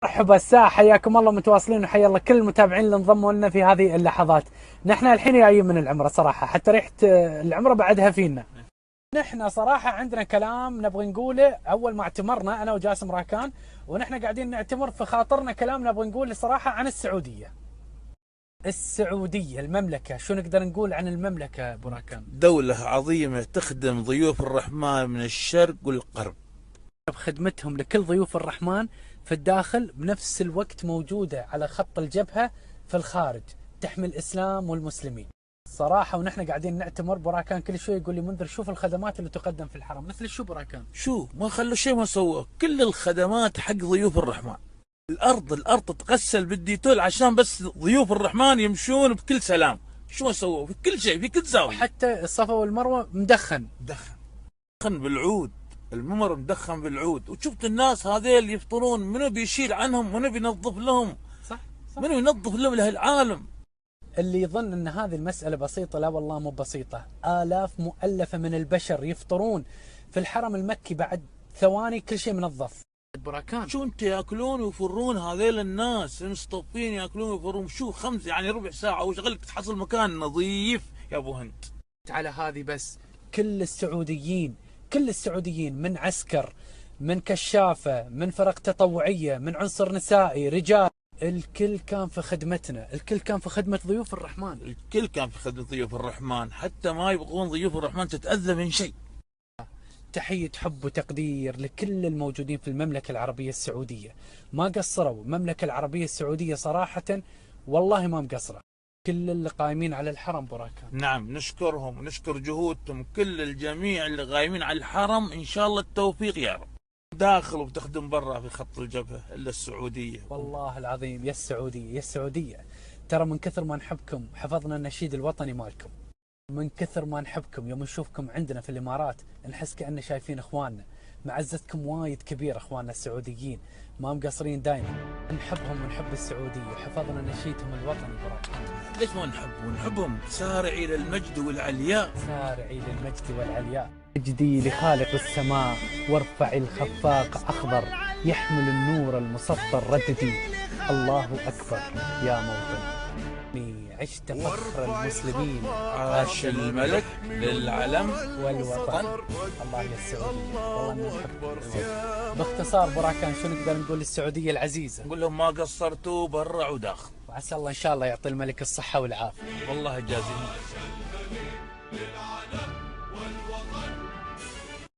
مرحبا الساعة، حياكم الله متواصلين، وحيا الله كل المتابعين اللي انضموا لنا في هذه اللحظات. نحن الحين جايين من العمرة صراحة، حتى ريحة العمرة بعدها فينا. نحن صراحة عندنا كلام نبغى نقوله أول ما اعتمرنا أنا وجاسم راكان، ونحن قاعدين نعتمر في خاطرنا كلام نبغى نقوله صراحة عن السعودية. السعودية المملكة، شو نقدر نقول عن المملكة أبو راكان؟ دولة عظيمة تخدم ضيوف الرحمن من الشرق والغرب. بخدمتهم لكل ضيوف الرحمن في الداخل، بنفس الوقت موجودة على خط الجبهة في الخارج، تحمي الإسلام والمسلمين صراحة. ونحن قاعدين نعتمر، براكان كل شوي يقول لي منذر شوف الخدمات اللي تقدم في الحرم. مثل شو براكان؟ شو ما خلوا شيء ما سووا، كل الخدمات حق ضيوف الرحمن. الأرض تتغسل بالديتول عشان بس ضيوف الرحمن يمشون بكل سلام. شو ما سووا في كل شيء، في كل زاوية. حتى الصفا والمروة مدخن بالعود، الممر مدخن بالعود. وشفت الناس هذيل يفطرون، منو بيشيل عنهم، منو بينظف لهم؟ صح. منو ينظف لهم لهالعالم؟ اللي يظن ان هذه المسألة بسيطة، لا والله مو بسيطة. آلاف مؤلفة من البشر يفطرون في الحرم المكي، بعد ثواني كل شيء منظف. براكان شو انت ياكلون ويفرون هذيل الناس مصطفين ياكلون ويفرون. شو خمس يعني ربع ساعة وشغلك تحصل مكان نظيف يا ابو هند. على هذه بس كل السعوديين من عسكر، من كشافة، من فرق تطوعية، من عنصر نسائي، رجال، الكل كان في خدمتنا، الكل كان في خدمة ضيوف الرحمن. الكل كان في خدمة ضيوف الرحمن، حتى ما يبغون ضيوف الرحمن تتأذى من شيء. تحية حب وتقدير لكل الموجودين في المملكة العربية السعودية، ما قصروا. المملكة العربية السعودية صراحة والله ما مقصرة، كل اللي قايمين على الحرم براكان. نعم، نشكرهم ونشكر جهودهم، كل الجميع اللي قايمين على الحرم. إن شاء الله التوفيق يا رب. داخل وبتخدم برا في خط الجبهة إلا السعودية. والله العظيم يا السعودية يا السعودية، ترى من كثر ما نحبكم حفظنا النشيد الوطني مالكم. من كثر ما نحبكم يوم نشوفكم عندنا في الإمارات نحس كأننا شايفين إخواننا. معزتكم وايد كبيرة إخواننا السعوديين، ما مقصرين دايما. نحبهم ونحب السعودية، وحفظنا نشيدهم الوطني براكم. ليش ما نحبهم؟ سارعي إلى المجد والعلياء. سارعي للمجد والعلياء، اجدي لخالق السماء، وارفعي الخفاق أخضر، يحمل النور المسطر رددي. الله أكبر يا موطن، عشت فخر المسلمين، عاش الملك للعلم والوطن. الله يا السعودية، والله إني نحبكم. باختصار براكان شو نقدر نقول للسعودية العزيزة؟ نقول لهم ما قصرتوا برا وداخل، وعسى الله إن شاء الله يعطي الملك الصحة والعافية. والله جازيهم.